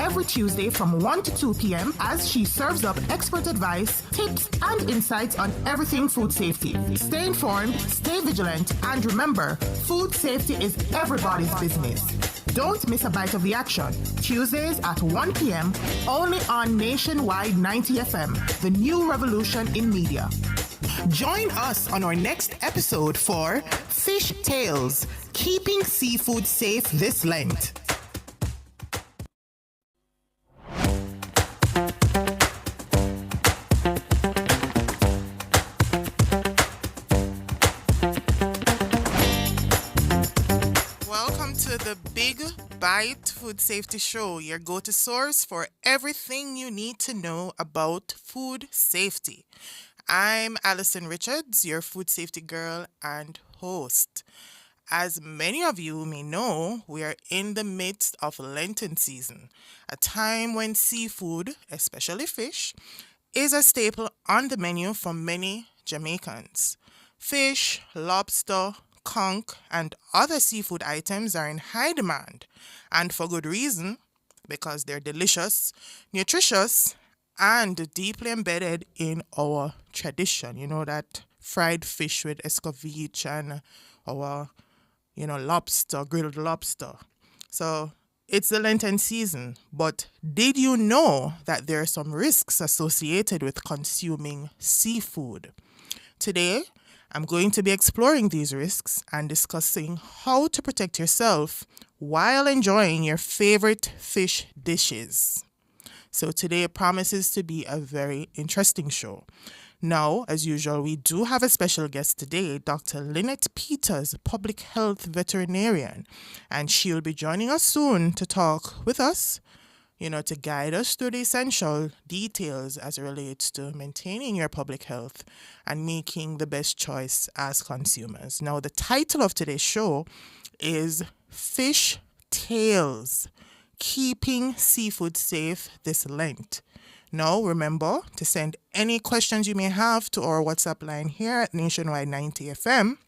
every Tuesday from 1 to 2 p.m. as she serves up expert advice, tips, and insights on everything food safety. Stay informed, stay vigilant, and remember, food safety is everybody's business. Don't miss a bite of the action. Tuesdays at 1 p.m. only on Nationwide 90 FM, the new revolution in media. Join us on our next episode for Fish Tales, keeping seafood safe this Lent. Welcome to the Big Bite Food Safety Show, your go-to source for everything you need to know about food safety. I'm Alison Richards, your food safety girl and host. As many of you may know, we are in the midst of Lenten season, a time when seafood, especially fish, is a staple on the menu for many Jamaicans. Fish, lobster, conch, and other seafood items are in high demand, and for good reason, because they're delicious, nutritious, and deeply embedded in our tradition. You know, that fried fish with escovitch and our, lobster, grilled lobster. So it's the Lenten season, but did you know that there are some risks associated with consuming seafood? Today, I'm going to be exploring these risks and discussing how to protect yourself while enjoying your favorite fish dishes. So today promises to be a very interesting show. Now, as usual, we do have a special guest today, Dr. Lynette Peters, public health veterinarian, and she'll be joining us soon to talk with us, to guide us through the essential details as it relates to maintaining your public health and making the best choice as consumers. Now, the title of today's show is Fish Tales, keeping seafood safe this Lent. Now, remember to send any questions you may have to our WhatsApp line here at Nationwide 90 FM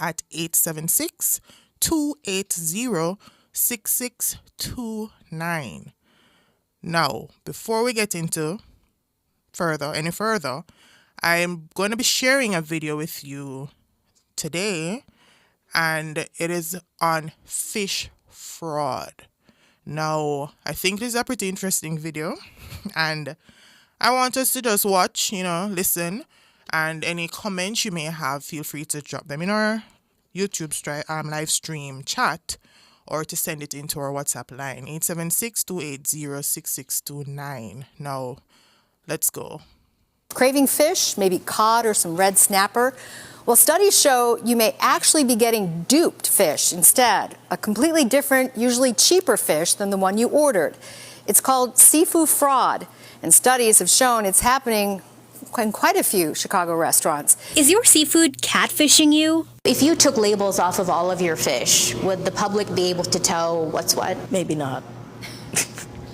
at 876-280-6629. Now, before we get into any further, I'm going to be sharing a video with you today, and it is on fish fraud. Now, I think this is a pretty interesting video, and I want us to just watch, listen, and any comments you may have, feel free to drop them in our YouTube live stream chat or to send it into our WhatsApp line, 876-280-6629. Now, let's go. Craving fish, maybe cod or some red snapper? Well, studies show you may actually be getting duped fish instead, a completely different, usually cheaper fish than the one you ordered. It's called seafood fraud, and studies have shown it's happening in quite a few Chicago restaurants. Is your seafood catfishing you? If you took labels off of all of your fish, would the public be able to tell what's what? Maybe not.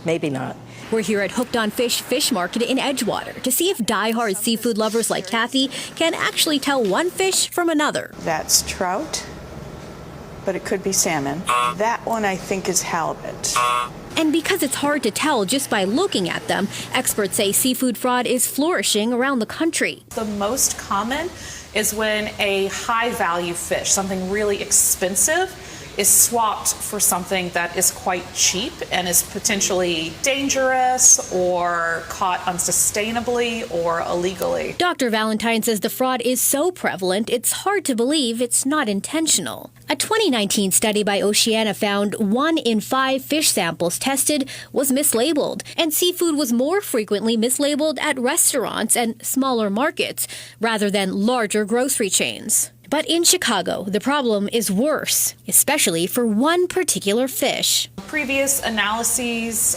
Maybe not. We're here at Hooked on Fish Fish Market in Edgewater to see if diehard seafood lovers like Kathy can actually tell one fish from another. That's trout, but it could be salmon. That one I think is halibut. And because it's hard to tell just by looking at them, experts say seafood fraud is flourishing around the country. The most common is when a high-value fish, something really expensive, is swapped for something that is quite cheap and is potentially dangerous or caught unsustainably or illegally. Dr. Valentine says the fraud is so prevalent, it's hard to believe it's not intentional. A 2019 study by Oceana found 1 in 5 fish samples tested was mislabeled, and seafood was more frequently mislabeled at restaurants and smaller markets rather than larger grocery chains. But in Chicago, the problem is worse, especially for one particular fish. Previous analyses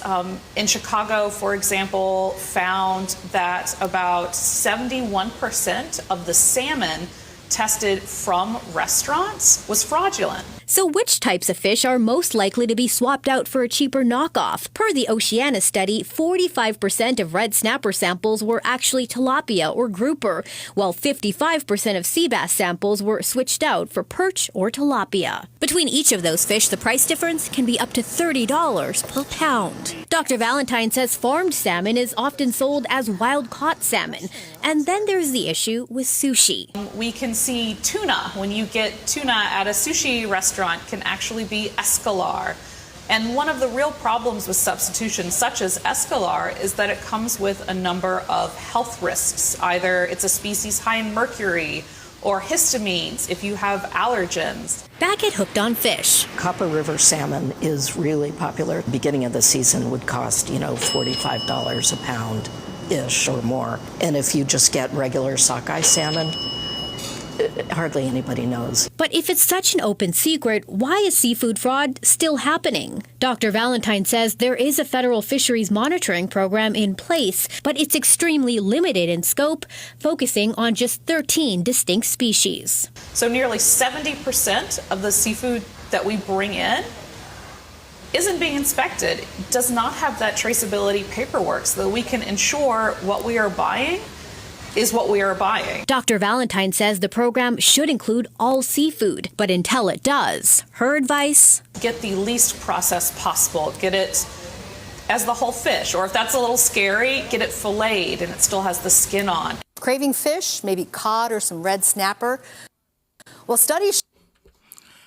in Chicago, for example, found that about 71% of the salmon tested from restaurants was fraudulent. So which types of fish are most likely to be swapped out for a cheaper knockoff? Per the Oceana study, 45% of red snapper samples were actually tilapia or grouper, while 55% of sea bass samples were switched out for perch or tilapia. Between each of those fish, the price difference can be up to $30 per pound. Dr. Valentine says farmed salmon is often sold as wild-caught salmon. And then there's the issue with sushi. We can see tuna. When you get tuna at a sushi restaurant, can actually be escalar. And one of the real problems with substitution, such as escalar, is that it comes with a number of health risks. Either it's a species high in mercury or histamines if you have allergens. Back at Hooked on Fish. Copper River salmon is really popular. Beginning of the season would cost, $45 a pound-ish or more. And if you just get regular sockeye salmon, hardly anybody knows. But if it's such an open secret, why is seafood fraud still happening? Dr. Valentine says there is a federal fisheries monitoring program in place, but it's extremely limited in scope, focusing on just 13 distinct species. So nearly 70% of the seafood that we bring in isn't being inspected, does not have that traceability paperwork so that we can ensure what we are buying is what we are buying. Dr. Valentine says the program should include all seafood, but until it does, her advice: get the least processed possible. Get it as the whole fish, or if that's a little scary, get it filleted and it still has the skin on. Craving fish, maybe cod or some red snapper? Well, studies.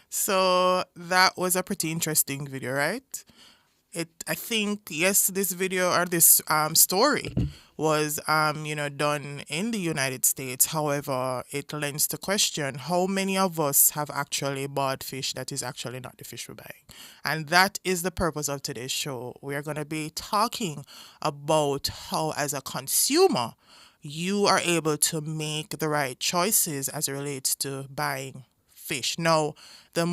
So that was a pretty interesting video, right? I think, yes, this video or this story was, done in the United States. However, it lends to question how many of us have actually bought fish that is actually not the fish we're buying. And that is the purpose of today's show. We are going to be talking about how, as a consumer, you are able to make the right choices as it relates to buying fish. Now, the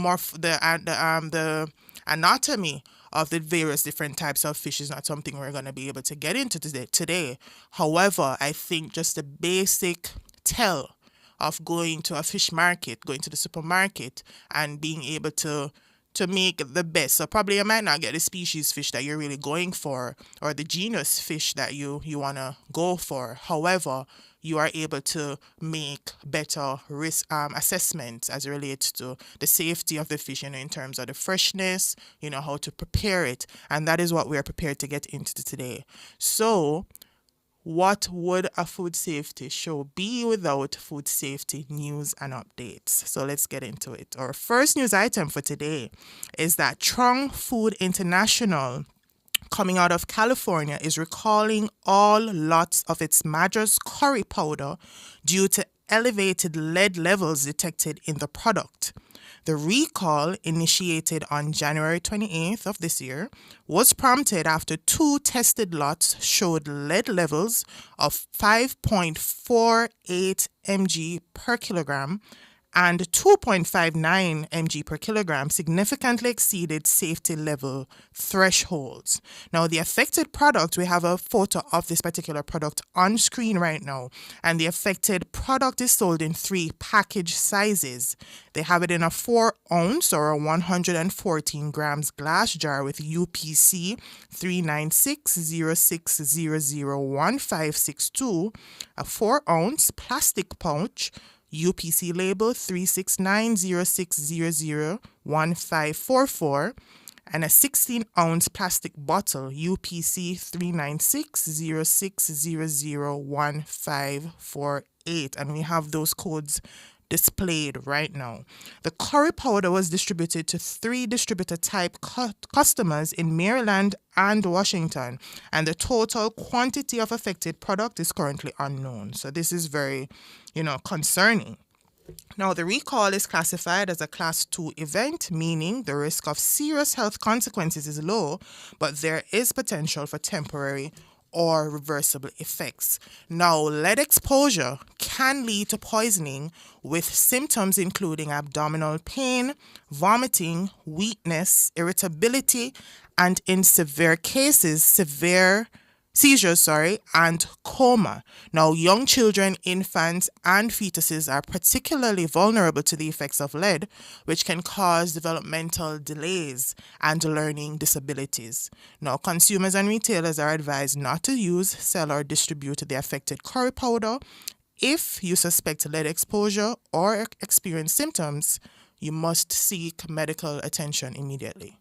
anatomy of the various different types of fish is not something we're going to be able to get into today. However, I think just the basic tell of going to a fish market, going to the supermarket, and being able to make the best. So probably you might not get the species fish that you're really going for or the genus fish that you want to go for. However, you are able to make better risk assessments as it relates to the safety of the fish, in terms of the freshness, how to prepare it. And that is what we are prepared to get into today. So what would a food safety show be without food safety news and updates? So let's get into it. Our first news item for today is that Trong Food International, coming out of California, is recalling all lots of its Madras curry powder due to elevated lead levels detected in the product. The recall, initiated on January 28th of this year, was prompted after 2 tested lots showed lead levels of 5.48 mg per kilogram and 2.59 mg per kilogram significantly exceeded safety level thresholds. Now, the affected product, we have a photo of this particular product on screen right now, and the affected product is sold in 3 package sizes. They have it in a 4-ounce or a 114 grams glass jar with UPC 39606001562, a 4-ounce plastic pouch UPC label 36906001544, and a 16-ounce plastic bottle UPC 39606001548, and we have those codes displayed right now. The curry powder was distributed to 3 distributor-type customers in Maryland and Washington, and the total quantity of affected product is currently unknown. So this is very, concerning. Now, the recall is classified as a Class 2 event, meaning the risk of serious health consequences is low, but there is potential for temporary or reversible effects. Now, lead exposure can lead to poisoning with symptoms including abdominal pain, vomiting, weakness, irritability, and in severe cases, severe seizures, and coma. Now, young children, infants, and fetuses are particularly vulnerable to the effects of lead, which can cause developmental delays and learning disabilities. Now, consumers and retailers are advised not to use, sell, or distribute the affected curry powder. If you suspect lead exposure or experience symptoms, you must seek medical attention immediately.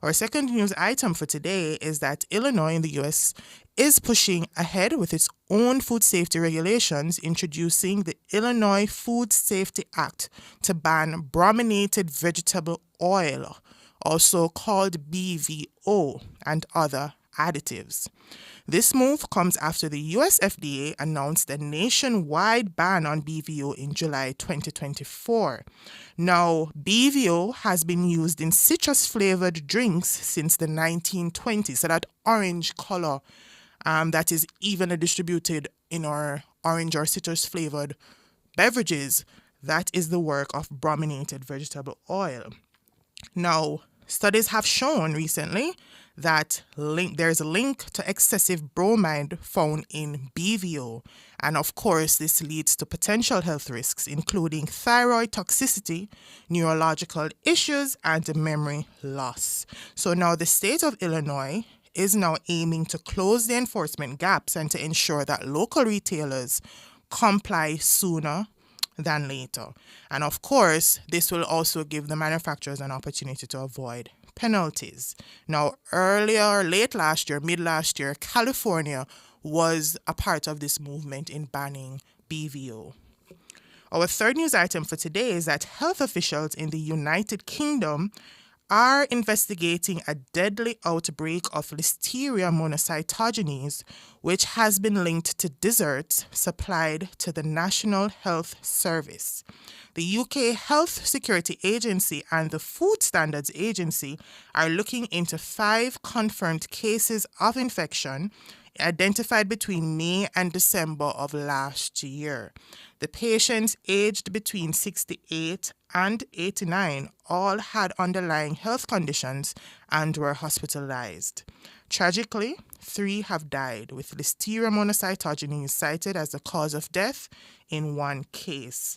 Our second news item for today is that Illinois in the US is pushing ahead with its own food safety regulations, introducing the Illinois Food Safety Act to ban brominated vegetable oil, also called BVO, and other additives. This move comes after the US FDA announced a nationwide ban on BVO in July 2024. Now, BVO has been used in citrus-flavored drinks since the 1920s, so that orange color that is even distributed in our orange or citrus-flavored beverages, that is the work of brominated vegetable oil. Now, studies have shown recently that there's a link to excessive bromide found in BVO. And of course, this leads to potential health risks, including thyroid toxicity, neurological issues, and memory loss. So now the state of Illinois is now aiming to close the enforcement gaps and to ensure that local retailers comply sooner than later. And of course, this will also give the manufacturers an opportunity to avoid penalties. Now, late last year, mid last year, California was a part of this movement in banning BVO. Our third news item for today is that health officials in the United Kingdom are investigating a deadly outbreak of Listeria monocytogenes, which has been linked to desserts supplied to the National Health Service. The UK Health Security Agency and the Food Standards Agency are looking into 5 confirmed cases of infection identified between May and December of last year. The patients aged between 68 and 89 all had underlying health conditions and were hospitalized. Tragically, 3 have died, with Listeria monocytogenes cited as the cause of death in 1 case.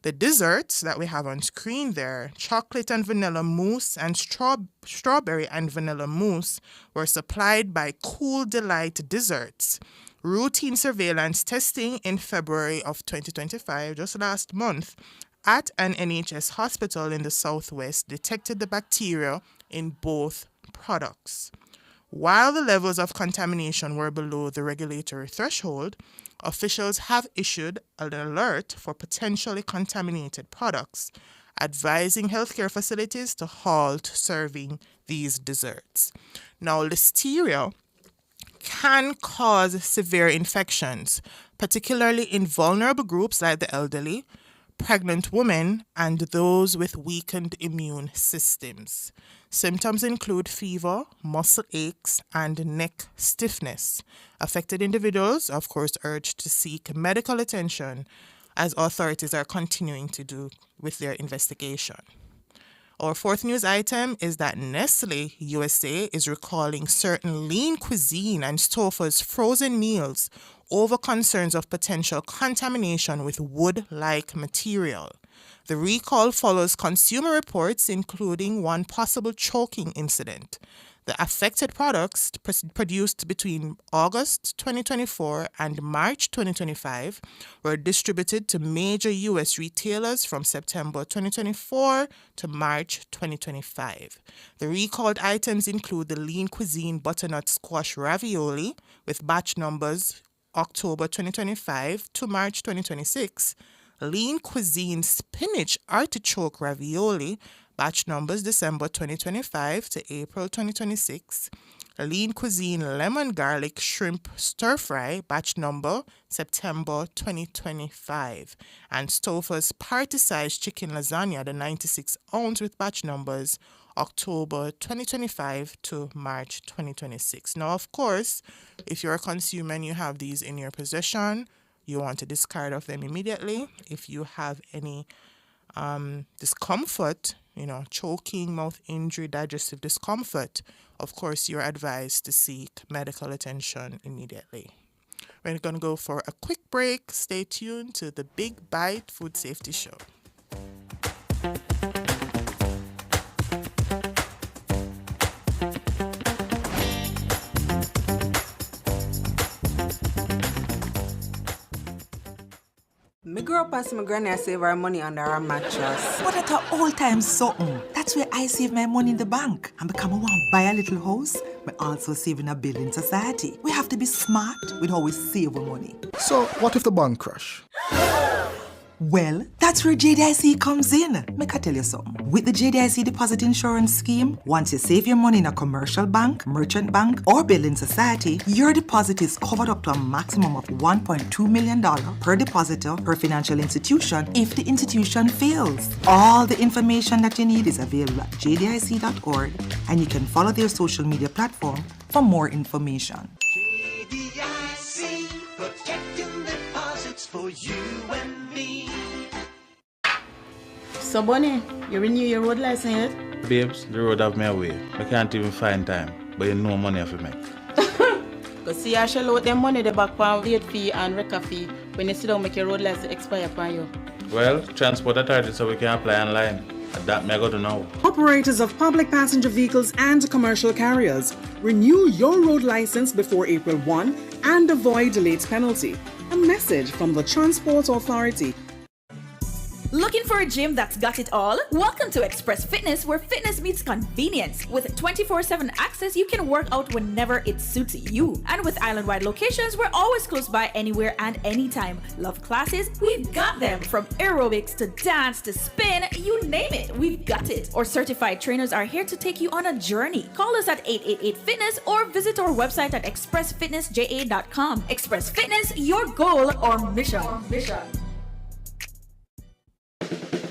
The desserts that we have on screen there, chocolate and vanilla mousse and strawberry and vanilla mousse, were supplied by Cool Delight Desserts. Routine surveillance testing in February of 2025, just last month, at an NHS hospital in the southwest detected the bacteria in both products. While the levels of contamination were below the regulatory threshold, officials have issued an alert for potentially contaminated products, advising healthcare facilities to halt serving these desserts. Now, Listeria can cause severe infections, particularly in vulnerable groups like the elderly, pregnant women, and those with weakened immune systems. Symptoms include fever, muscle aches, and neck stiffness. Affected individuals, of course, urged to seek medical attention as authorities are continuing to do with their investigation. Our fourth news item is that Nestle USA is recalling certain lean cuisine and Stouffer's frozen meals over concerns of potential contamination with wood-like material. The recall follows consumer reports, including one possible choking incident. The affected products, produced between August 2024 and March 2025, were distributed to major U.S. retailers from September 2024 to March 2025. The recalled items include the Lean Cuisine Butternut Squash Ravioli with batch numbers October 2025 to March 2026, Lean Cuisine Spinach Artichoke Ravioli, batch numbers December 2025 to April 2026, Lean Cuisine Lemon Garlic Shrimp Stir Fry, batch number September 2025, and Stouffer's Party-Sized Chicken Lasagna, the 96 ounce with batch numbers October 2025 to March 2026. Now, of course, if you're a consumer and you have these in your possession, you want to discard of them immediately. If you have any discomfort choking, mouth injury, digestive discomfort, of course, you're advised to seek medical attention immediately. We're going to go for a quick break. Stay tuned to the Big Bite Food Safety Show. Me grew up as my granny save her money under her mattress. But at an all-time something, that's where I save my money in the bank. And because I want to buy a little house, I also save in a building society. We have to be smart with how we save our money. So, what if the bank crash? Well, that's where JDIC comes in. Make I tell you something. With the JDIC Deposit Insurance Scheme, once you save your money in a commercial bank, merchant bank, or building society, your deposit is covered up to a maximum of $1.2 million per depositor per financial institution if the institution fails. All the information that you need is available at jdic.org, and you can follow their social media platform for more information. JDIC, protecting deposits for you and me. So, Bonnie, you renew your road license yet? Babes, the road have me away. I can't even find time, but you know money for me. Because see, I shall out them money the back for late fee and record fee when you sit down make your road license expire upon you. Well, transport authority so we can apply online. That me I got to know. Operators of public passenger vehicles and commercial carriers, renew your road license before April 1 and avoid late penalty. A message from the Transport Authority. Looking for a gym that's got it all? Welcome to Express Fitness, where fitness meets convenience. With 24/7 access, you can work out whenever it suits you. And with island-wide locations, we're always close by anywhere and anytime. Love classes? We've got them. From aerobics to dance to spin, you name it, we've got it. Our certified trainers are here to take you on a journey. Call us at 888-FITNESS or visit our website at expressfitnessja.com. Express Fitness, your goal or mission.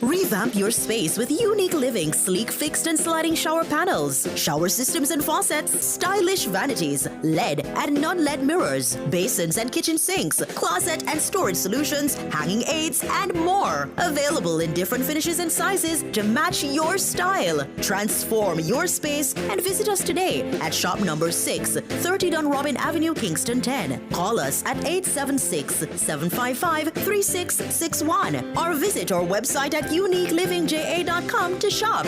Revamp your space with unique living, sleek fixed and sliding shower panels, shower systems and faucets, stylish vanities, LED and non-LED mirrors, basins and kitchen sinks, closet and storage solutions, hanging aids, and more. Available in different finishes and sizes to match your style. Transform your space and visit us today at shop number 6, 30 Dunrobin Avenue, Kingston 10. Call us at 876-755-3661 or visit our website at uniquelivingja.com to shop.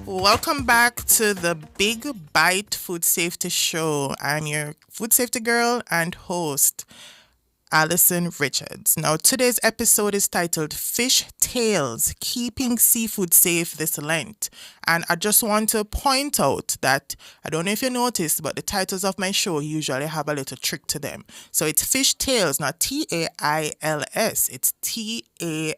Welcome back to the Big Bite Food Safety Show. I'm your food safety girl and host, Alison Richards. Now, today's episode is titled Fish Tales, Keeping Seafood Safe This Lent. And I just want to point out that, I don't know if you noticed, but the titles of my show usually have a little trick to them. So it's Fish Tales, not T-A-I-L-S, it's T-A-L-E-S.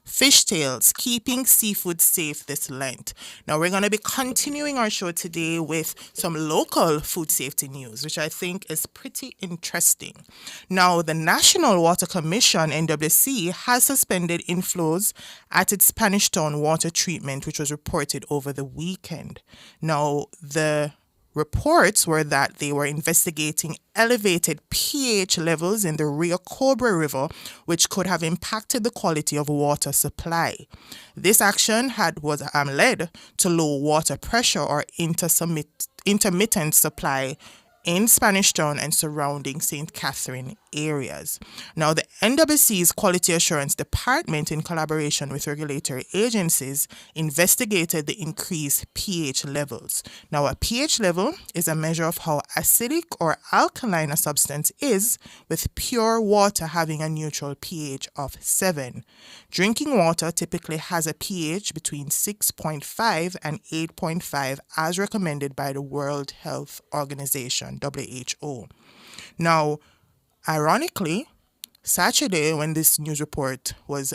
Fish Tales, Keeping Seafood Safe This Lent. Now, we're going to be continuing our show today with some local food safety news, which I think is pretty interesting. Now, the National Water Commission, NWC, has suspended inflows at its Spanish Town water treatment, which was reported over the weekend. Now, the reports were that they were investigating elevated pH levels in the Rio Cobra River, which could have impacted the quality of water supply. This action was led to low water pressure or intermittent supply in Spanish Town and surrounding St. Catherine areas. Now, the NWC's Quality Assurance Department, in collaboration with regulatory agencies, investigated the increased pH levels. Now, a pH level is a measure of how acidic or alkaline a substance is, with pure water having a neutral pH of 7. Drinking water typically has a pH between 6.5 and 8.5 as recommended by the World Health Organization, WHO. Now, ironically, Saturday, when this news report was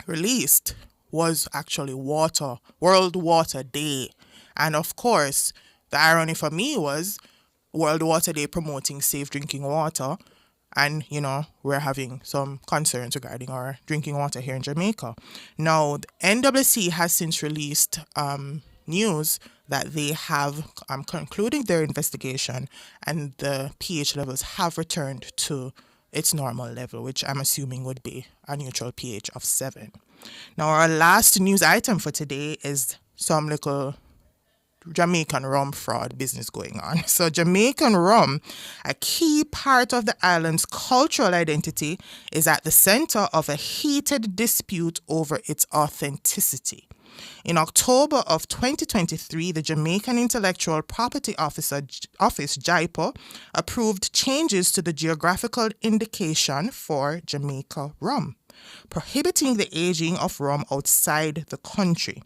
released, was actually World Water Day. And of course, the irony for me was World Water Day promoting safe drinking water. And, we're having some concerns regarding our drinking water here in Jamaica. Now, the NWC has since released news that they have concluded their investigation and the pH levels have returned to its normal level, which I'm assuming would be a neutral pH of 7. Now, our last news item for today is some little Jamaican rum fraud business going on. So Jamaican rum, a key part of the island's cultural identity, is at the center of a heated dispute over its authenticity. In October of 2023, the Jamaican Intellectual Property Office, JIPO, approved changes to the geographical indication for Jamaica rum, prohibiting the aging of rum outside the country.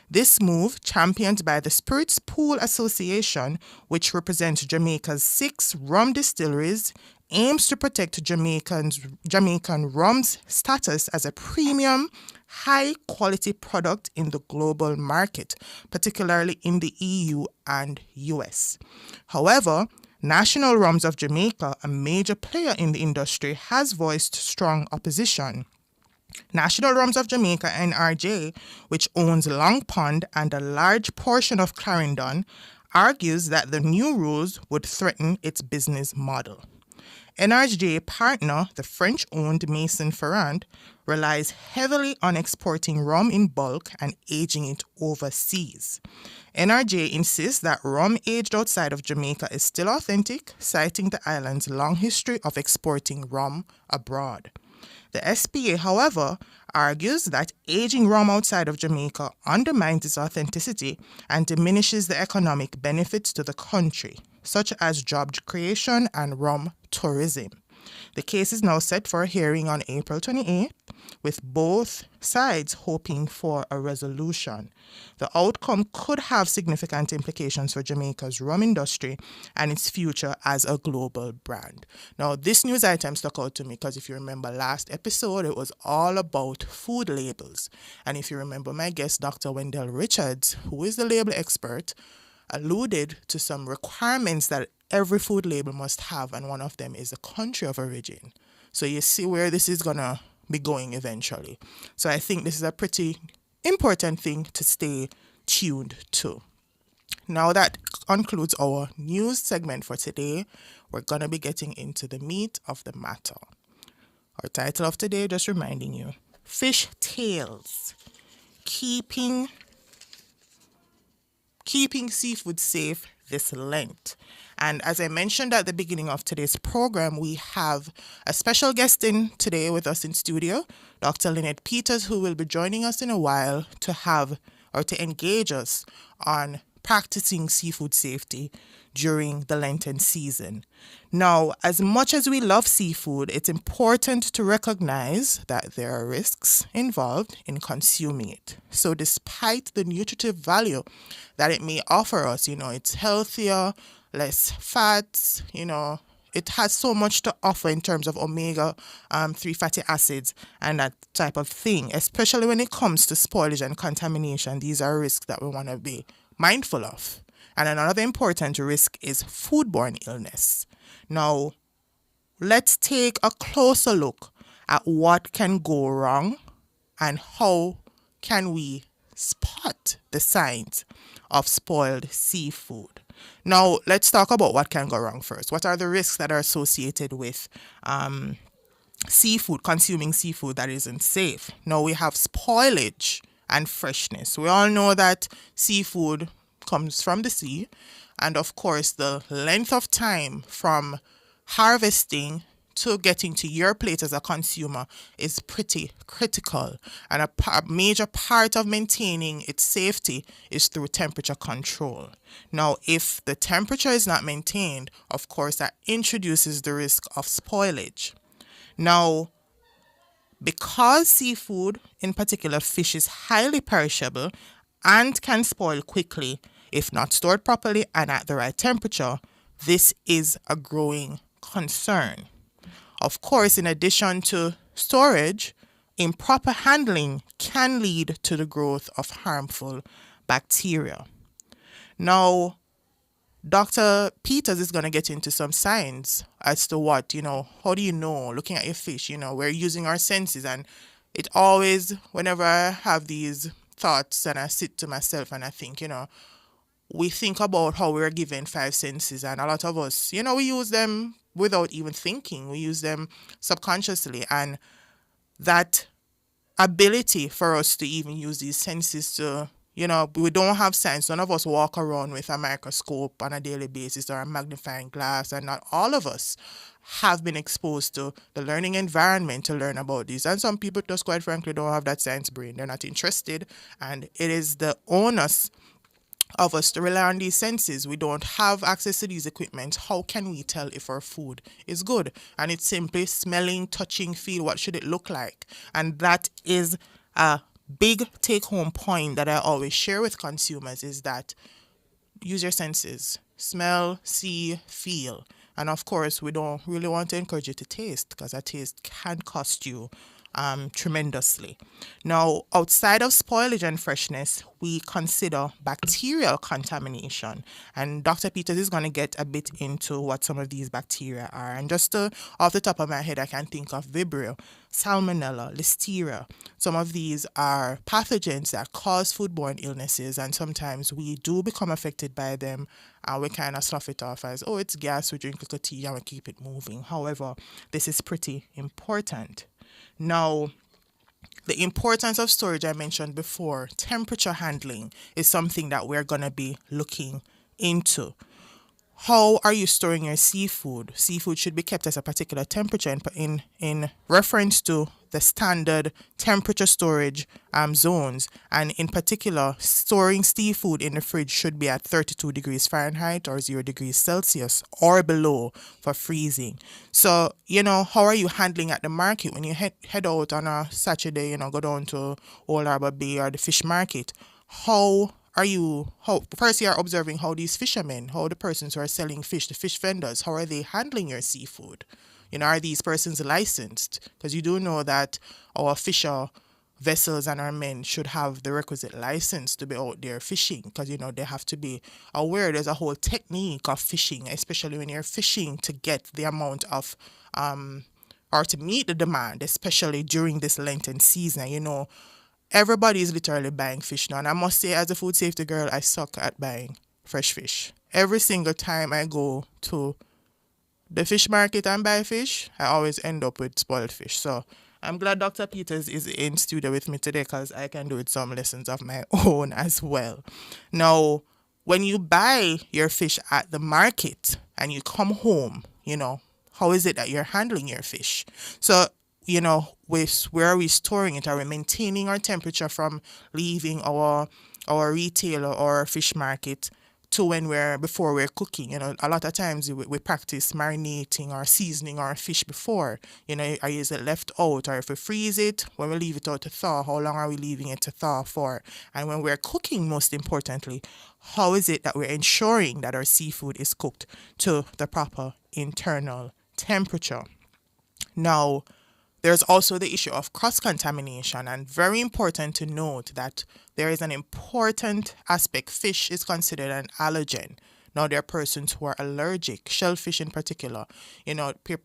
This move, championed by the Spirits Pool Association, which represents Jamaica's 6 rum distilleries, aims to protect Jamaican rum's status as a premium, high-quality product in the global market, particularly in the EU and US. However, National Rums of Jamaica, a major player in the industry, has voiced strong opposition. National Rums of Jamaica, NRJ, which owns Long Pond and a large portion of Clarendon, argues that the new rules would threaten its business model. NRJ partner, the French-owned Maison Ferrand, relies heavily on exporting rum in bulk and aging it overseas. NRJ insists that rum aged outside of Jamaica is still authentic, citing the island's long history of exporting rum abroad. The SPA, however, argues that aging rum outside of Jamaica undermines its authenticity and diminishes the economic benefits to the country, such as job creation and rum tourism. The case is now set for a hearing on April 28th, with both sides hoping for a resolution. The outcome could have significant implications for Jamaica's rum industry and its future as a global brand. Now, this news item stuck out to me because if you remember last episode, it was all about food labels. And if you remember my guest, Dr. Wendell Richards, who is the label expert, alluded to some requirements that every food label must have, and one of them is the country of origin. So you see where this is going to be going eventually. So I think this is a pretty important thing to stay tuned to. Now that concludes our news segment for today. We're going to be getting into the meat of the matter. Our title of today, just reminding you, Fish Tales, keeping seafood safe this Lent. And as I mentioned at the beginning of today's program, we have a special guest in today with us in studio, Dr. Lynette Peters, who will be joining us in a while to engage us on practicing seafood safety during the Lenten season. Now, as much as we love seafood, it's important to recognize that there are risks involved in consuming it. So despite the nutritive value that it may offer us, it's healthier, less fats, it has so much to offer in terms of omega-3 fatty acids and that type of thing, especially when it comes to spoilage and contamination. These are risks that we want to be mindful of. And another important risk is foodborne illness. Now, let's take a closer look at what can go wrong and how can we spot the signs of spoiled seafood. Now, let's talk about what can go wrong first. What are the risks that are associated with consuming seafood that isn't safe? Now, we have spoilage and freshness. We all know that seafood comes from the sea, and of course, the length of time from harvesting to getting to your plate as a consumer is pretty critical, and a major part of maintaining its safety is through temperature control. Now, if the temperature is not maintained, of course, that introduces the risk of spoilage. Now, because seafood, in particular fish, is highly perishable and can spoil quickly if not stored properly and at the right temperature, this is a growing concern. Of course, in addition to storage, improper handling can lead to the growth of harmful bacteria. Now, Dr. Peters is going to get into some science as to what, how do you know, looking at your fish, we're using our senses, and it always, whenever I have these thoughts and I sit to myself and I think, we think about how we're given five senses, and a lot of us, we use them without even thinking. We use them subconsciously, and that ability for us to even use these senses to, we don't have science. None of us walk around with a microscope on a daily basis or a magnifying glass, and not all of us have been exposed to the learning environment to learn about this. And some people just quite frankly don't have that science brain. They're not interested, and it is the onus of us to rely on these senses. We don't have access to these equipment. How can we tell if our food is good? And it's simply smelling, touching, feel. What should it look like? And that is a big take-home point that I always share with consumers, is that use your senses. Smell, see, feel. And of course, we don't really want to encourage you to taste, because a taste can cost you tremendously. Now, outside of spoilage and freshness, we consider bacterial contamination. And Dr. Peters is going to get a bit into what some of these bacteria are. And just off the top of my head, I can think of Vibrio, Salmonella, Listeria. Some of these are pathogens that cause foodborne illnesses, and sometimes we do become affected by them, and we kind of slough it off as, oh, it's gas, we drink little tea and we keep it moving. However, this is pretty important. Now, the importance of storage I mentioned before, temperature handling, is something that we're going to be looking into. How are you storing your seafood? Seafood should be kept at a particular temperature in reference to the standard temperature storage zones. And in particular, storing seafood in the fridge should be at 32 degrees Fahrenheit or 0 degrees Celsius or below for freezing. So, how are you handling at the market when you head out on a Saturday, go down to Old Harbour Bay or the fish market? First you are observing how these fishermen, how the persons who are selling fish, the fish vendors, how are they handling your seafood? Are these persons licensed? Because you do know that our fisher vessels and our men should have the requisite license to be out there fishing, because, they have to be aware there's a whole technique of fishing, especially when you're fishing to get the amount of, or to meet the demand, especially during this Lenten season. Everybody is literally buying fish now. And I must say, as a food safety girl, I suck at buying fresh fish. Every single time I go to the fish market and buy fish, I always end up with spoiled fish. So I'm glad Dr. Peters is in studio with me today, because I can do some lessons of my own as well. Now, when you buy your fish at the market and you come home, how is it that you're handling your fish? So, where are we storing it? Are we maintaining our temperature from leaving our retailer or fish market to before we're cooking? A lot of times we practice marinating or seasoning our fish before. Is it left out? Or if we freeze it, when we leave it out to thaw, how long are we leaving it to thaw for? And when we're cooking, most importantly, how is it that we're ensuring that our seafood is cooked to the proper internal temperature? Now, there's also the issue of cross-contamination, and very important to note that there is an important aspect. Fish is considered an allergen. Now, there are persons who are allergic, shellfish in particular.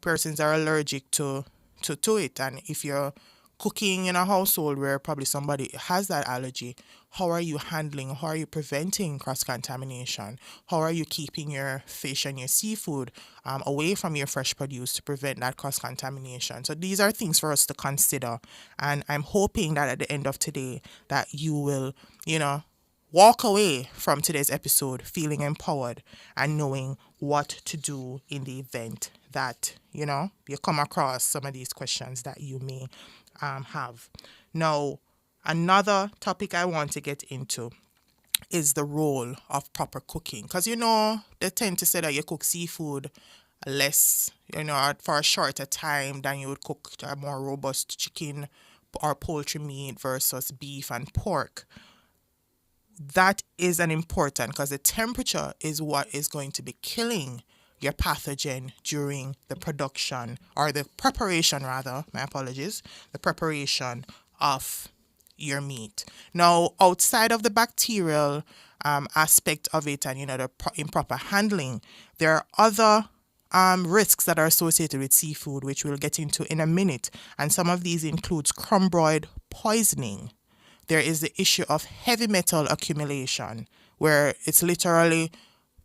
Persons are allergic to it, and if you're cooking in a household where probably somebody has that allergy, how are you handling, how are you preventing cross-contamination? How are you keeping your fish and your seafood away from your fresh produce to prevent that cross-contamination? So these are things for us to consider, and I'm hoping that at the end of today that you will, walk away from today's episode feeling empowered and knowing what to do in the event that, you come across some of these questions that you may have. Now, another topic I want to get into is the role of proper cooking. Because, they tend to say that you cook seafood less, for a shorter time than you would cook a more robust chicken or poultry meat versus beef and pork. That is an important, because the temperature is what is going to be killing your pathogen during the production, or the preparation rather, the preparation of your meat. Now, outside of the bacterial aspect of it and, the improper handling, there are other risks that are associated with seafood, which we'll get into in a minute. And some of these includes crumboid poisoning. there is the issue of heavy metal accumulation, where it's literally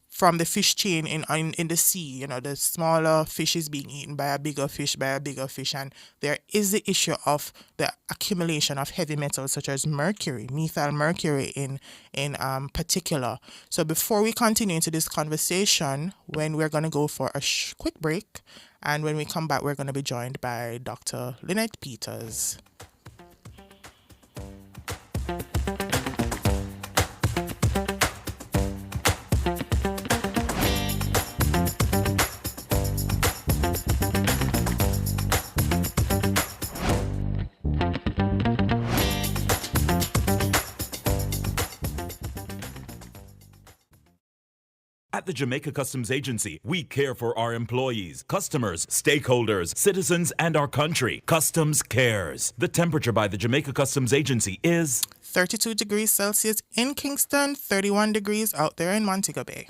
from the fish chain in the sea, the smaller fish is being eaten by a bigger fish, and there is the issue of the accumulation of heavy metals such as mercury, methyl mercury in particular. So before we continue into this conversation, we're going to go for a quick break, and when we come back, we're going to be joined by Dr. Lynette Peters. At the Jamaica Customs Agency, we care for our employees, customers, stakeholders, citizens, and our country. Customs cares. The temperature by the Jamaica Customs Agency is 32 degrees Celsius in Kingston, 31 degrees out there in Montego Bay.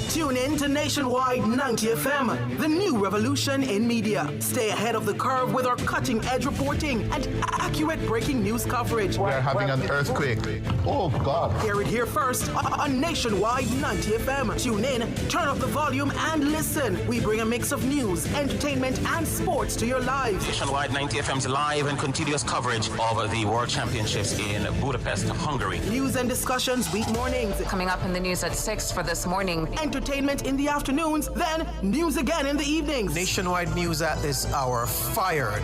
Tune in to Nationwide 90 FM, the new revolution in media. Stay ahead of the curve with our cutting-edge reporting and accurate breaking news coverage. We're having an earthquake. Oh, God. Hear it here first on Nationwide 90 FM. Tune in, turn up the volume, and listen. We bring a mix of news, entertainment, and sports to your lives. Nationwide 90 FM's live and continuous coverage of the World Championships in Budapest, Hungary. News and discussions week mornings. Coming up in the news at 6 for this morning. Entertainment in the afternoons, then news again in the evenings. Nationwide news at this hour, fired.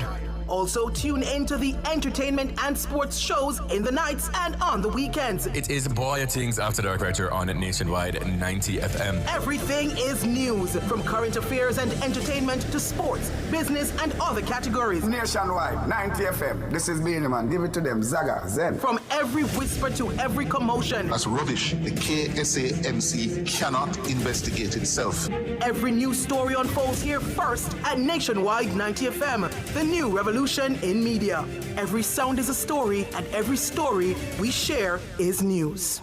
Also, tune into the entertainment and sports shows in the nights and on the weekends. It is Boy Things After Dark right here on Nationwide 90 FM. Everything is news, from current affairs and entertainment to sports, business, and other categories. Nationwide 90 FM. This is Beanie Man. Give it to them. Zaga, Zen. From every whisper to every commotion. That's rubbish. The KSAMC cannot investigate itself. Every news story unfolds here first at Nationwide 90 FM, the new revolution in media. Every sound is a story, and every story we share is news.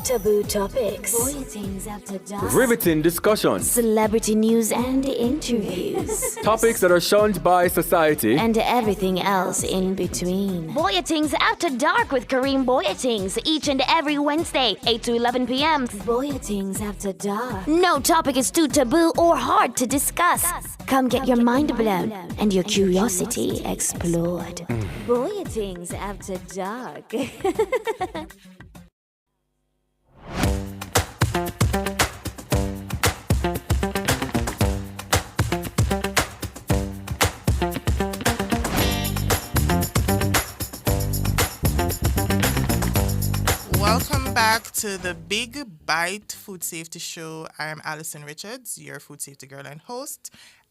Taboo topics, boy things after dark, riveting discussions, celebrity news and interviews, topics that are shunned by society, and everything else in between. Boyatings After Dark with Kareem Boyatings each and every Wednesday, 8 to 11 p.m. Boyatings After Dark. No topic is too taboo or hard to discuss. Come get your mind blown and your curiosity explored. Boyatings After Dark. Welcome back to the Big Bite Food Safety Show. I am Alison Richards, your food safety girl and host.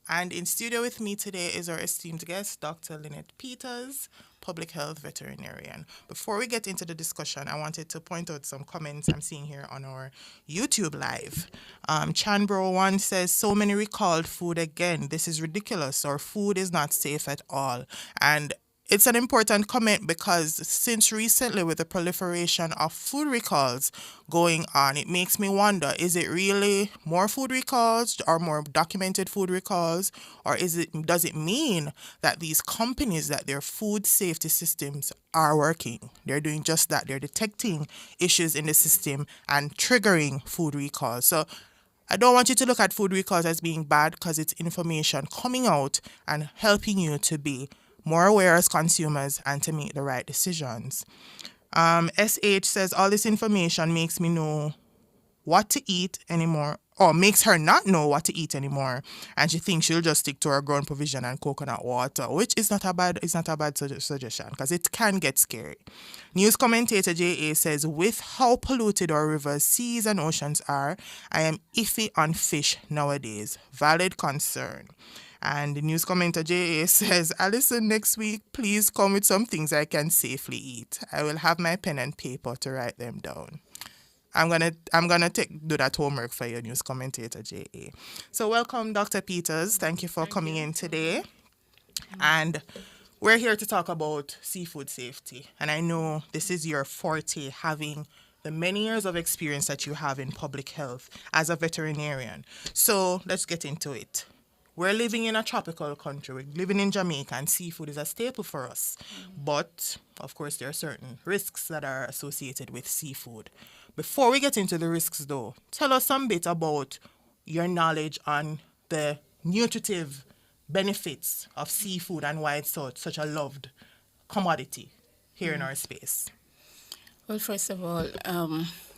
And in studio with me today is our esteemed guest, Dr. Lynette Peters, public health veterinarian. Before we get into the discussion, I wanted to point out some comments I'm seeing here on our YouTube live. Chanbro1 says, so many recalled food again. This is ridiculous. Our food is not safe at all. And it's an important comment because since recently with the proliferation of food recalls going on, it makes me wonder, is it really more food recalls or more documented food recalls? Or does it mean that these companies, that their food safety systems are working? They're doing just that. They're detecting issues in the system and triggering food recalls. So I don't want you to look at food recalls as being bad because it's information coming out and helping you to be more aware as consumers and to make the right decisions. SH says, all this information makes me know what to eat anymore, or makes her not know what to eat anymore. And she thinks she'll just stick to her ground provision and coconut water, which is not a bad suggestion because it can get scary. News commentator JA says, with how polluted our rivers, seas and oceans are, I am iffy on fish nowadays. Valid concern. And the news commenter JA says, Alison, next week, please come with some things I can safely eat. I will have my pen and paper to write them down. I'm gonna do that homework for you, news commentator JA. So welcome, Dr. Peters. Thank you for coming in today. And we're here to talk about seafood safety. And I know this is your forte, having the many years of experience that you have in public health as a veterinarian. So let's get into it. We're living in a tropical country. We're living in Jamaica, and seafood is a staple for us. But, of course, there are certain risks that are associated with seafood. Before we get into the risks, though, tell us some bit about your knowledge on the nutritive benefits of seafood and why it's such a loved commodity here in our space. Well, first of all,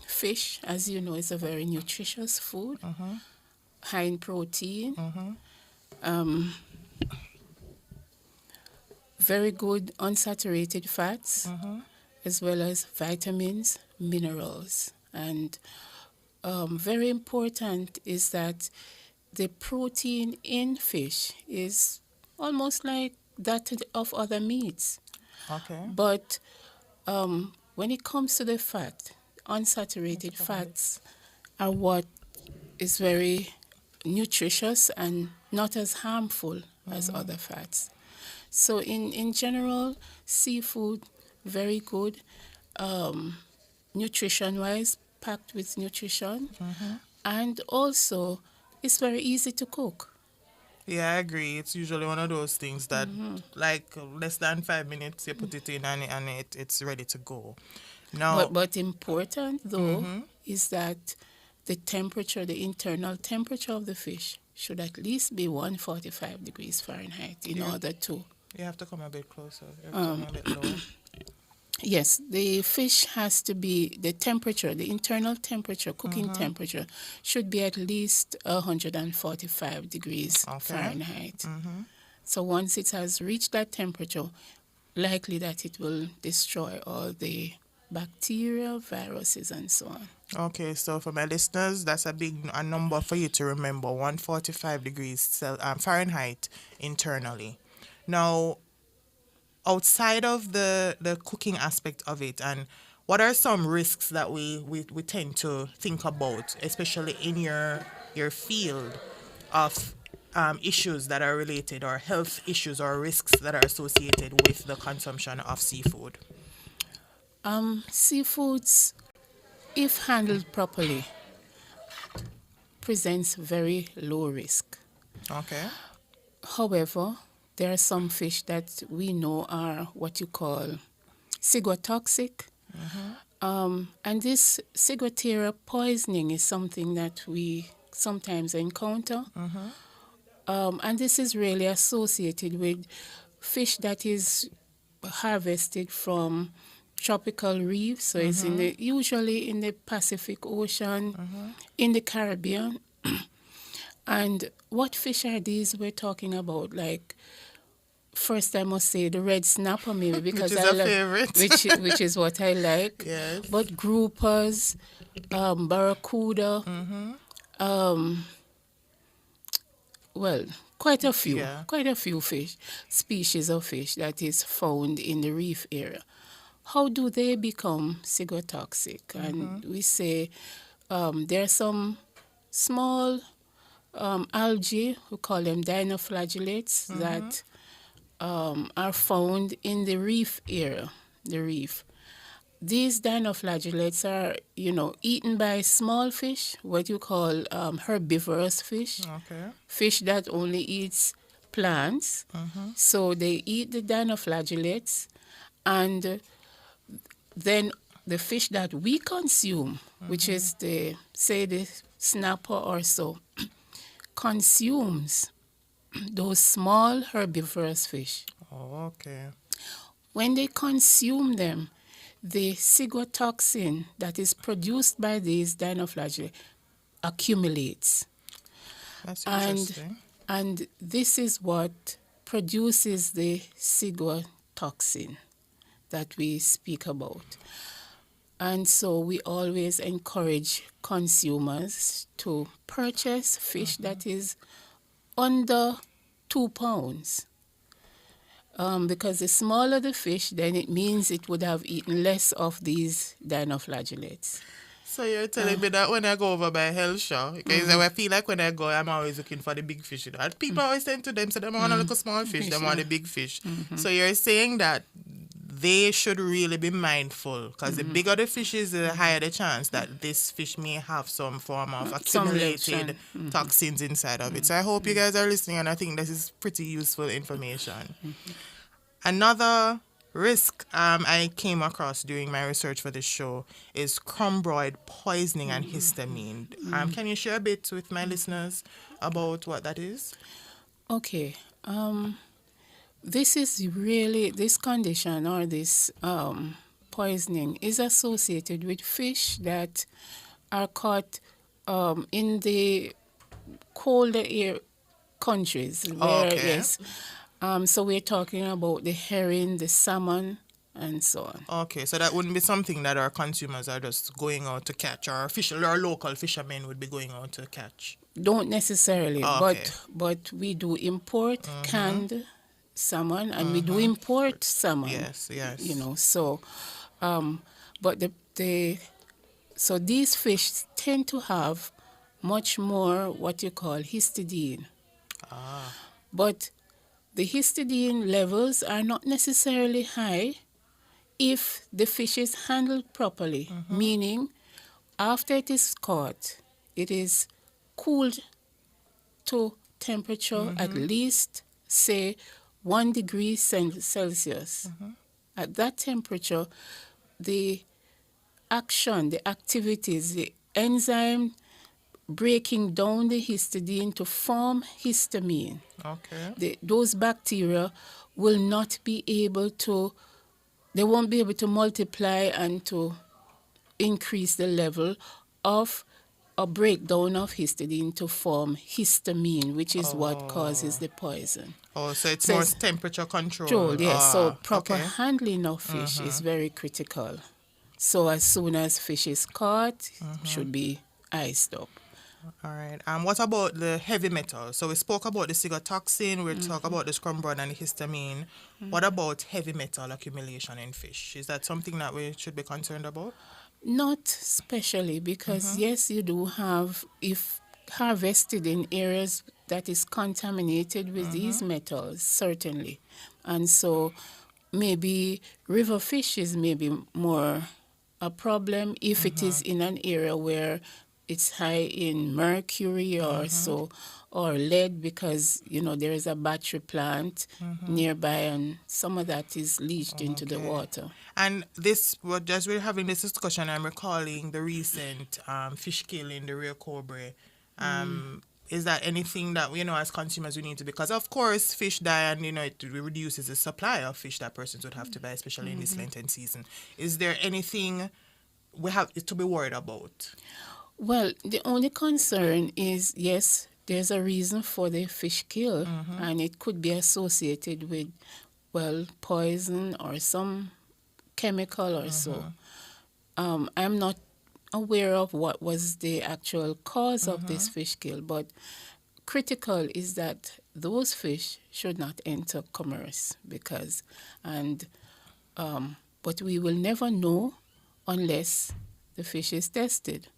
fish, as you know, is a very nutritious food, high in protein, very good unsaturated fats, as well as vitamins, minerals. And very important is that the protein in fish is almost like that of other meats. Okay. But when it comes to the fat, unsaturated fats are what is very nutritious and not as harmful as other fats. So in general, seafood, very good, nutrition-wise, packed with nutrition, and also it's very easy to cook. Yeah, I agree. It's usually one of those things that, like, less than 5 minutes, you put it in and it's ready to go. Now, But important, though, is that the temperature, the internal temperature of the fish should at least be 145 degrees Fahrenheit in order to... You have to come a bit closer. You have to come a bit lower. Yes, the fish has to be, the temperature, the internal temperature, cooking temperature, should be at least 145 degrees Fahrenheit. So once it has reached that temperature, likely that it will destroy all the bacteria, viruses, and so on. Okay, so for my listeners, that's a number for you to remember, 145 degrees Fahrenheit internally. Now, outside of the cooking aspect of it, and what are some risks that we tend to think about, especially in your field of issues that are related, or health issues or risks that are associated with the consumption of seafood? Seafoods, if handled properly, presents very low risk. Okay. However, there are some fish that we know are what you call ciguatoxic. And this ciguatera poisoning is something that we sometimes encounter. And this is really associated with fish that is harvested from tropical reefs. So it's usually in the Pacific Ocean, in the Caribbean. And what fish are these we're talking about? Like, first I must say the red snapper, maybe, because which is a favorite. which is what I like. Yes. But groupers, barracuda, well, quite a few species of fish that is found in the reef area. How do they become ciguatoxic? And we say there are some small algae, we call them dinoflagellates, that are found in the reef area, the reef. These dinoflagellates are, eaten by small fish, what you call herbivorous fish, fish that only eats plants. So they eat the dinoflagellates, and then the fish that we consume, which is the snapper or so, consumes those small herbivorous fish. Oh, okay. When they consume them, the ciguatoxin that is produced by these dinoflagellates accumulates. That's interesting. And this is what produces the ciguatoxin that we speak about. And so we always encourage consumers to purchase fish that is under 2 pounds. Because the smaller the fish, then it means it would have eaten less of these dinoflagellates. So you're telling me that when I go over by Hellshaw, because I feel like when I go, I'm always looking for the big fish. And people always say to them, so they want to look at small fish, they want the big fish. So you're saying that they should really be mindful because the bigger the fish is, the higher the chance that this fish may have some form of Some accumulated reaction. toxins inside of it. So I hope you guys are listening, and I think this is pretty useful information. Another risk I came across during my research for this show is chrombroid poisoning and histamine. Can you share a bit with my listeners about what that is? Okay. This condition or this poisoning is associated with fish that are caught in the colder air countries. Where, Okay. Yes. So we're talking about the herring, the salmon, and so on. Okay, so that wouldn't be something that our consumers are just going out to catch, or our local fishermen would be going out to catch. Don't necessarily, Okay. but we do import canned salmon, and we do import salmon. Yes. So, but so these fish tend to have much more what you call histidine. But the histidine levels are not necessarily high if the fish is handled properly, meaning after it is caught, it is cooled to temperature at least, say, 1 degree Celsius. At that temperature, the action, the activities, the enzyme breaking down the histidine to form histamine. Okay. Those bacteria will not be able to, they won't be able to multiply and to increase the level of a breakdown of histidine to form histamine, which is what causes the poison. Oh, so it's more temperature control. Yes. So proper okay. handling of fish is very critical. So as soon as fish is caught, should be iced up. All right. What about the heavy metals? So we spoke about the cigotoxin, we talked about the chrombroid and the histamine. What about heavy metal accumulation in fish? Is that something that we should be concerned about? Not especially, because yes, you do have, if harvested in areas that is contaminated with these metals, certainly. And so maybe river fish is maybe more a problem if it is in an area where it's high in mercury or so, or lead, because there is a battery plant nearby and some of that is leached into the water. And we're having this discussion, I'm recalling the recent fish kill in the Rio Cobre. Is that anything that as consumers we need to, because of course fish die and it reduces the supply of fish that persons would have to buy, especially in this Lenten season. Is there anything we have to be worried about? Well, the only concern is, yes, there's a reason for the fish kill, and it could be associated with, poison or some chemical or so. I'm not aware of what was the actual cause of this fish kill, but critical is that those fish should not enter commerce but we will never know unless the fish is tested.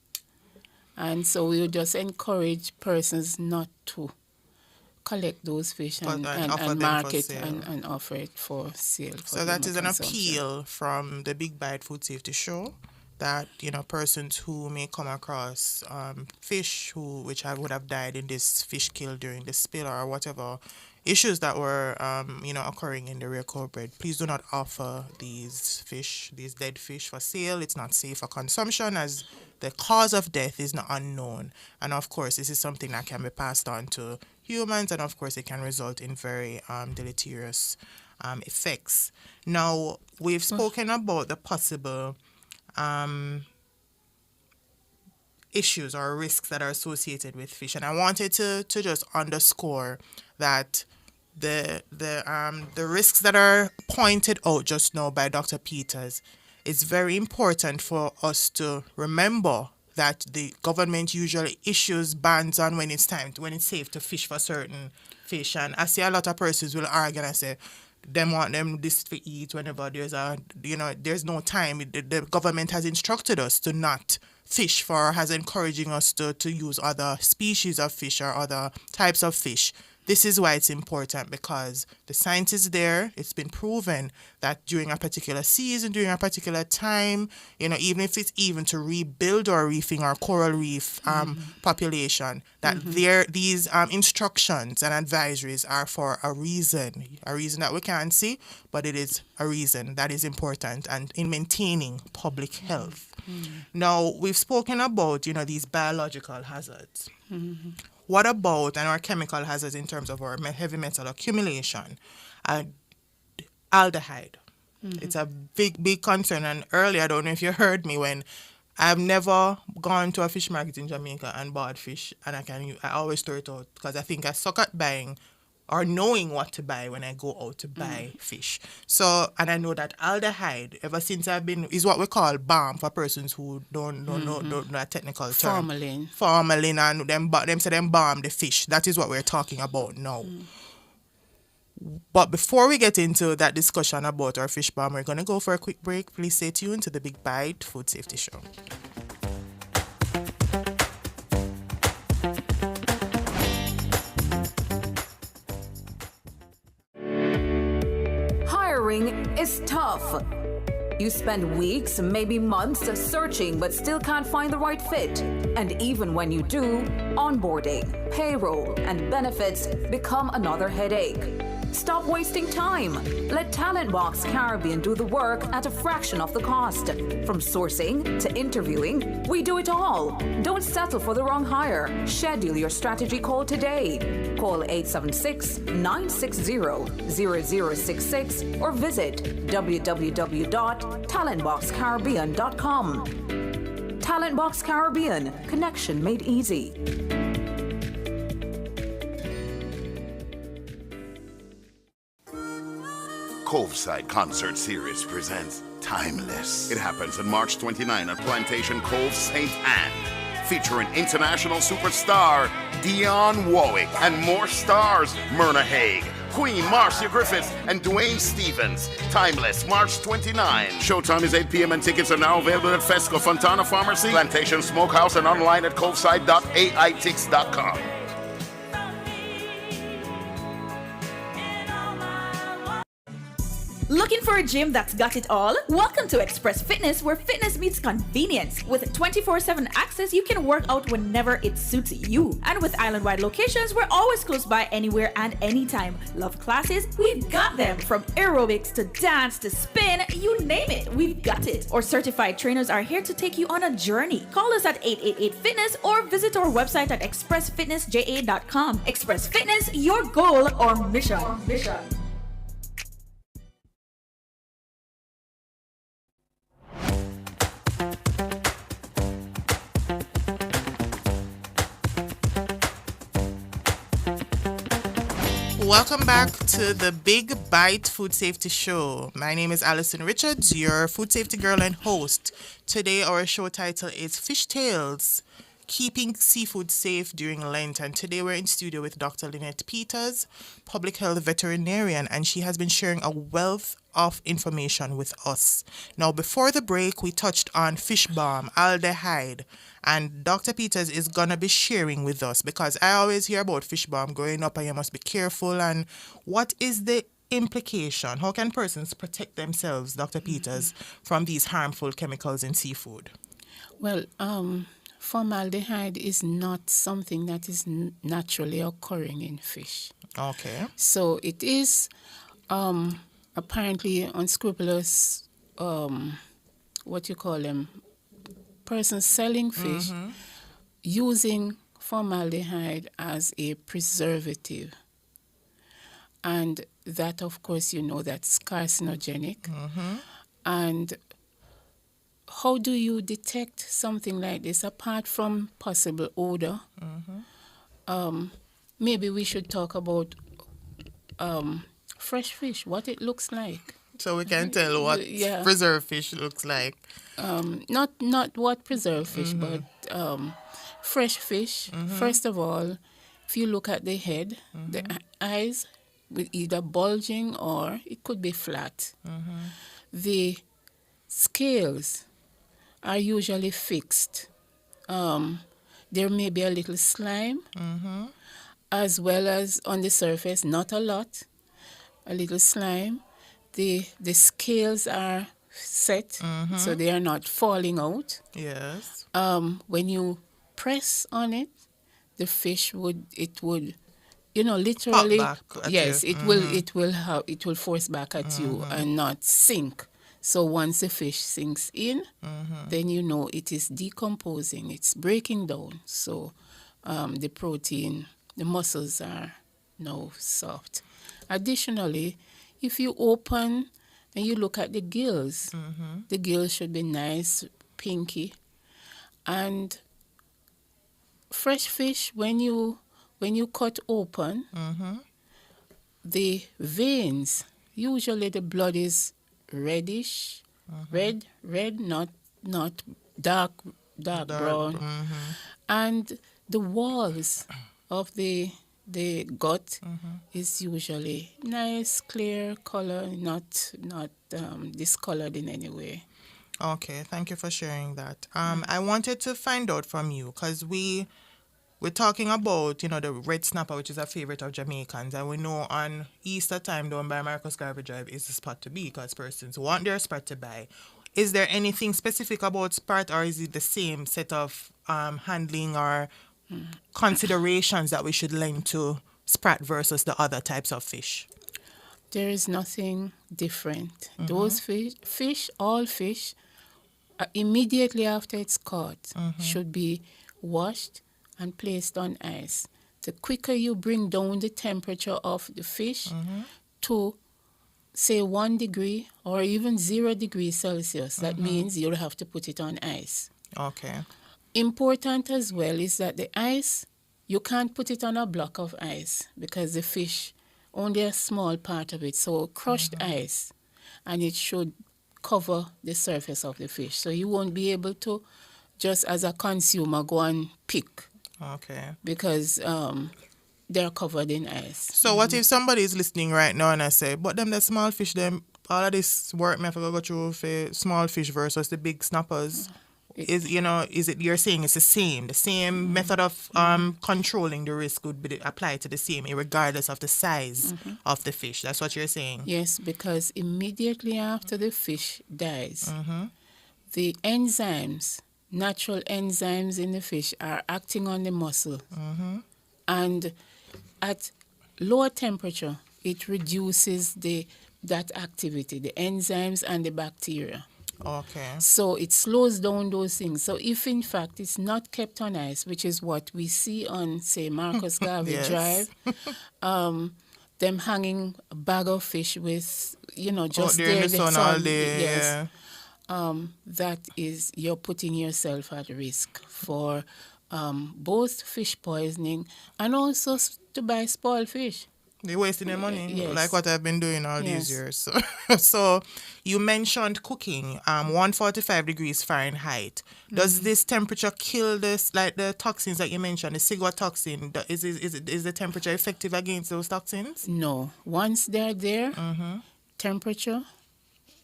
And so we would just encourage persons not to collect those fish and market and offer it for sale. So that is an appeal from the Big Bite Food Safety Show that persons who may come across fish which would have died in this fish kill during the spill or whatever issues that were occurring in the Rio Cobre, please do not offer these dead fish for sale. It's not safe for consumption, as the cause of death is not unknown. And of course, this is something that can be passed on to humans, and of course, it can result in very deleterious effects. Now, we've spoken about the possible issues or risks that are associated with fish, and I wanted to just underscore that the risks that are pointed out just now by Dr. Peters, it's very important for us to remember that the government usually issues bans on when it's safe to fish for certain fish. And I see a lot of persons will argue and say, them want them this to eat whenever there's no time. The government has instructed us to not fish for, has encouraging us to use other species of fish or other types of fish This is why it's important, because the science is there. It's been proven that during a particular season, during a particular time, even if it's even to rebuild or reefing our coral reef population, that these instructions and advisories are for a reason that we can't see, but it is a reason that is important and in maintaining public health. Now, we've spoken about, these biological hazards. What about our chemical hazards in terms of our heavy metal accumulation? Aldehyde. It's a big concern. And earlier, I don't know if you heard me, when I've never gone to a fish market in Jamaica and bought fish, and I always throw it out because I think I suck at buying or knowing what to buy when I go out to buy fish. So, and I know that aldehyde, ever since is what we call balm for persons who don't know a technical term. Formalin, and them say them balm the fish. That is what we're talking about now. But before we get into that discussion about our fish balm, we're going to go for a quick break. Please stay tuned to the Big Bite Food Safety Show. Hiring is tough. You spend weeks, maybe months searching but still can't find the right fit. And even when you do, onboarding, payroll, and benefits become another headache. Stop wasting time. Let Talent Box Caribbean do the work at a fraction of the cost. From sourcing to interviewing, we do it all. Don't settle for the wrong hire. Schedule your strategy call today. Call 876-960-0066 or visit www.talentboxcaribbean.com. Talent Box Caribbean, connection made easy. Coveside Concert Series presents Timeless. It happens on March 29 at Plantation Cove, St. Anne, featuring international superstar Dionne Warwick and more stars: Myrna Hague, Queen Marcia Griffiths, and Dwayne Stevens. Timeless, March 29. Showtime is 8 p.m. and tickets are now available at Fesco, Fontana Pharmacy, Plantation Smokehouse, and online at coveside.aitix.com. Looking for a gym that's got it all? Welcome to Express Fitness, where fitness meets convenience. With 24/7 access, you can work out whenever it suits you. And with island-wide locations, we're always close by, anywhere and anytime. Love classes? We've got them. From aerobics to dance to spin, you name it, we've got it. Our certified trainers are here to take you on a journey. Call us at 888-FITNESS or visit our website at expressfitnessja.com. Express Fitness, your goal or mission. Welcome back to the Big Bite Food Safety Show. My name is Alison Richards, your food safety girl and host. Today our show title is Fish Tales, Keeping Seafood Safe During Lent. And today we're in studio with Dr. Lynette Peters, public health veterinarian, and she has been sharing a wealth of information with us. Now, before the break, we touched on fish balm, aldehyde, and Dr. Peters is going to be sharing with us, because I always hear about fish balm growing up and you must be careful. And what is the implication? How can persons protect themselves, Dr. Peters, from these harmful chemicals in seafood? Well, formaldehyde is not something that is naturally occurring in fish. Okay. So it is apparently unscrupulous, what you call them, persons selling fish using formaldehyde as a preservative. And that, of course, that's carcinogenic. And how do you detect something like this apart from possible odor? Maybe we should talk about fresh fish, what it looks like. So we can tell what preserved fish looks like. Not what preserved fish, but fresh fish. First of all, if you look at the head, the eyes with either bulging or it could be flat. The scales are usually fixed. There may be a little slime, as well as on the surface, not a lot, a little slime. The scales are set, so they are not falling out. Yes. When you press on it, the fish would literally back at yes, you. it will force back at you and not sink. So once the fish sinks in, then you know it is decomposing, it's breaking down. So the protein, the muscles are now soft. Additionally, if you open and you look at the gills should be nice, pinky. And fresh fish, when you cut open, the veins, usually the blood is reddish, red, not dark brown. And the walls of the gut is usually nice, clear color, not discolored in any way. Okay, thank you for sharing that. I wanted to find out from you because we're talking about, the red snapper, which is a favorite of Jamaicans, and we know on Easter time down by Marcus Garvey Drive is the spot to be because persons want their sprat to buy. Is there anything specific about sprat, or is it the same set of handling or considerations that we should lend to sprat versus the other types of fish? There is nothing different. Those all fish, immediately after it's caught, should be washed and placed on ice. The quicker you bring down the temperature of the fish to, say, 1 degree or even 0 degrees Celsius, that means you'll have to put it on ice. Okay. Important as well is that the ice, you can't put it on a block of ice because the fish, only a small part of it, so crushed ice, and it should cover the surface of the fish. So you won't be able to, just as a consumer, go and pick. Okay. Because they're covered in ice. So what if somebody is listening right now and I say, but them the small fish, them all of this work me have to go through for small fish versus the big snappers? Is it you're saying it's the same method of controlling the risk would be applied to the same regardless of the size of the fish? That's what you're saying? Yes, because immediately after the fish dies, the enzymes, natural enzymes in the fish are acting on the muscle, and at lower temperature it reduces that activity, the enzymes and the bacteria. Okay. So it slows down those things. So if in fact it's not kept on ice, which is what we see on, say, Marcus Garvey Drive, them hanging a bag of fish with, just there in the sun all day. Yes. That is, you're putting yourself at risk for both fish poisoning and also to buy spoiled fish. They're wasting their money, like what I've been doing all these years. So you mentioned cooking, 145 degrees Fahrenheit. Does this temperature kill the toxins that you mentioned, the ciguatoxin? Is the temperature effective against those toxins? No. Once they're there, temperature,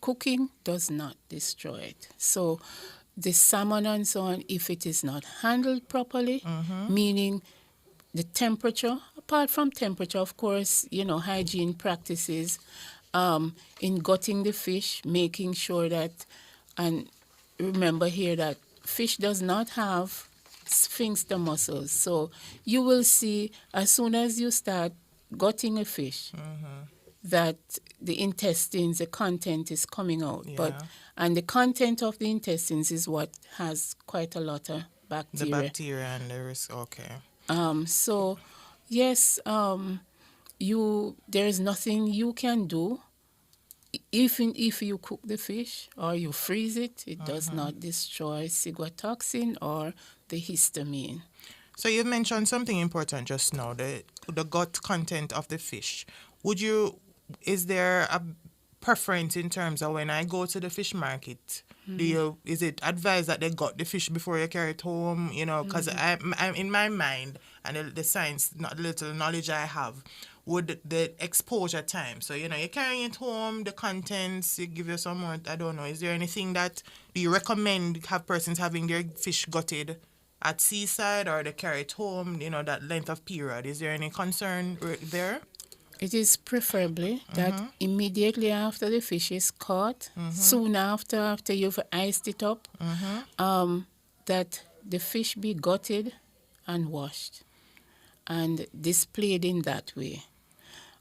cooking does not destroy it. So the salmon and so on, if it is not handled properly, meaning the temperature, apart from temperature, of course, hygiene practices in gutting the fish, making sure that, and remember here that fish does not have sphincter muscles. So you will see as soon as you start gutting a fish that the intestines, the content is coming out. And the content of the intestines is what has quite a lot of bacteria. The bacteria and the risk, okay. So, yes, there is nothing you can do. Even if you cook the fish or you freeze it, it does not destroy ciguatoxin or the histamine. So you mentioned something important just now, the gut content of the fish. Is there a preference in terms of when I go to the fish market? Is it advised that they gut the fish before you carry it home? Because I'm in my mind and the science, not the little knowledge I have, would the exposure time. So you're carrying it home, the contents, you give you some more. I don't know. Is there anything that do you recommend have persons having their fish gutted at seaside or they carry it home, that length of period. Is there any concern there? It is preferably that immediately after the fish is caught, soon after you've iced it up, that the fish be gutted and washed and displayed in that way.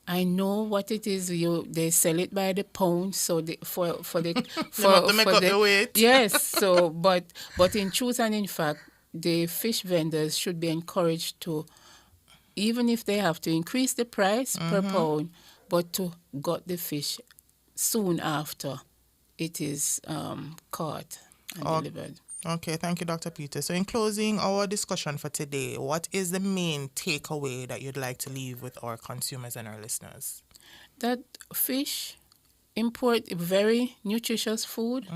I know what it is. They sell it by the pound, so for the have to make up the weight. Yes. So, but in truth and in fact, the fish vendors should be encouraged to, even if they have to increase the price per pound, but to gut the fish soon after it is caught and delivered. Okay, thank you, Dr. Peter. So in closing our discussion for today, what is the main takeaway that you'd like to leave with our consumers and our listeners? That fish import very nutritious food,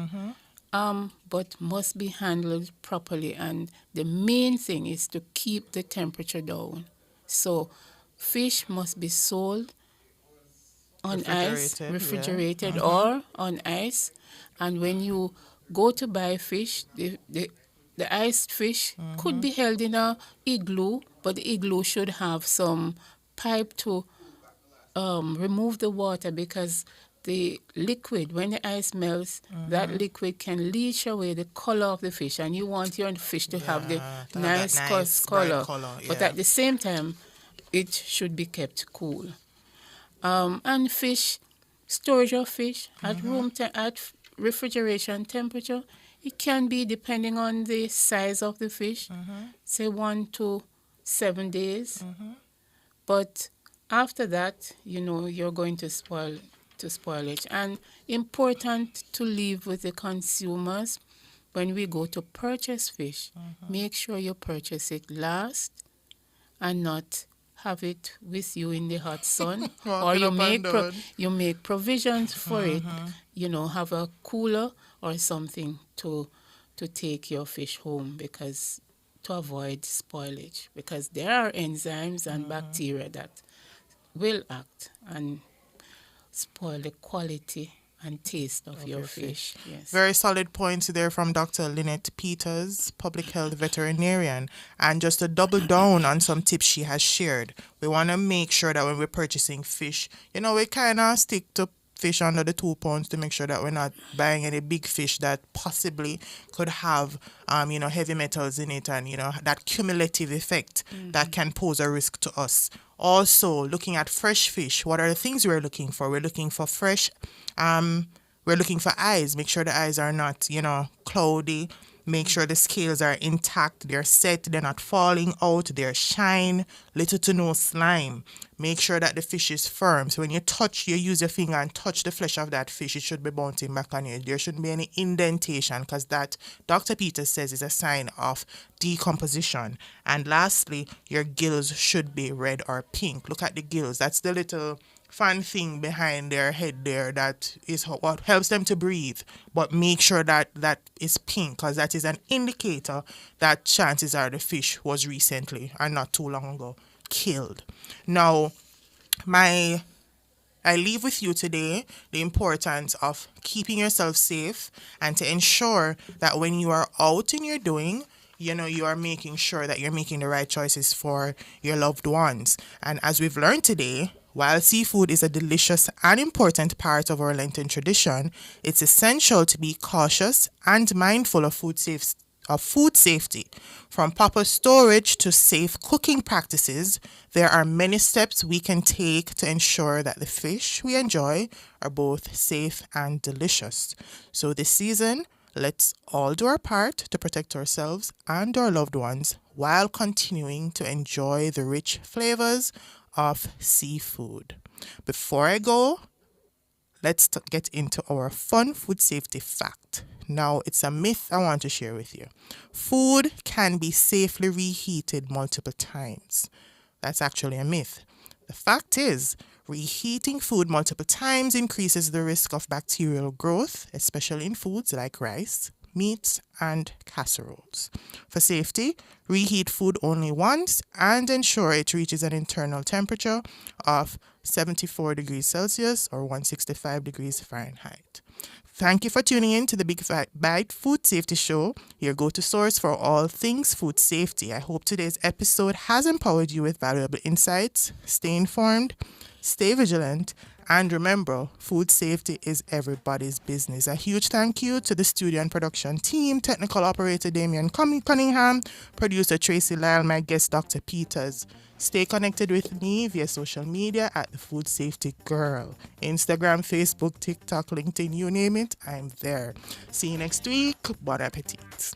but must be handled properly. And the main thing is to keep the temperature down. So fish must be sold on refrigerated or on ice. And when you go to buy fish, the iced fish could be held in a igloo, but the igloo should have some pipe to remove the water, because the liquid, when the ice melts, that liquid can leach away the color of the fish, and you want your fish to have the nice color. But at the same time, it should be kept cool. And fish, storage of fish at at refrigeration temperature, it can be, depending on the size of the fish, say 1 to 7 days. But after that, you're going to spoil it. And important to leave with the consumers, when we go to purchase fish, make sure you purchase it last and not have it with you in the hot sun, or you make provisions for it. Have a cooler or something to take your fish home, because to avoid spoilage, because there are enzymes and bacteria that will act and spoil the quality and taste of your fish. Yes. Very solid points there from Dr. Lynette Peters, public health veterinarian. And just to double down on some tips she has shared, we want to make sure that when we're purchasing fish, we kind of stick to fish under the 2 pounds to make sure that we're not buying any big fish that possibly could have, heavy metals in it, and, that cumulative effect that can pose a risk to us. Also, looking at fresh fish, what are the things we're looking for? We're looking for fresh, we're looking for eyes. Make sure the eyes are not, cloudy. Make sure the scales are intact, they're set, they're not falling out, they're shine, little to no slime. Make sure that the fish is firm. So when you use your finger and touch the flesh of that fish, it should be bouncing back on you. There shouldn't be any indentation, because that, Dr. Peters says, is a sign of decomposition. And lastly, your gills should be red or pink. Look at the gills. That's the little fun thing behind their head there that is what helps them to breathe. But make sure that that is pink, because that is an indicator that chances are the fish was recently, and not too long ago, killed. Now, I leave with you today the importance of keeping yourself safe, and to ensure that when you are out in your doing, you are making sure that you're making the right choices for your loved ones. And as we've learned today, while seafood is a delicious and important part of our Lenten tradition, it's essential to be cautious and mindful of food safety. From proper storage to safe cooking practices, there are many steps we can take to ensure that the fish we enjoy are both safe and delicious. So this season, let's all do our part to protect ourselves and our loved ones while continuing to enjoy the rich flavors of seafood. Before I go, let's get into our fun food safety fact. Now, it's a myth I want to share with you. Food can be safely reheated multiple times. That's actually a myth. The fact is, reheating food multiple times increases the risk of bacterial growth, especially in foods like rice, meats, and casseroles. For safety, reheat food only once and ensure it reaches an internal temperature of 74 degrees Celsius or 165 degrees Fahrenheit. Thank you for tuning in to the Big Bite Food Safety Show, your go-to source for all things food safety. I hope today's episode has empowered you with valuable insights. Stay informed, stay vigilant, and remember, food safety is everybody's business. A huge thank you to the studio and production team, technical operator Damian Cunningham, producer Tracy Lyle, my guest Dr. Peters. Stay connected with me via social media at The Food Safety Girl. Instagram, Facebook, TikTok, LinkedIn, you name it, I'm there. See you next week. Bon appetit.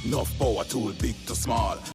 Enough power tool, big to small.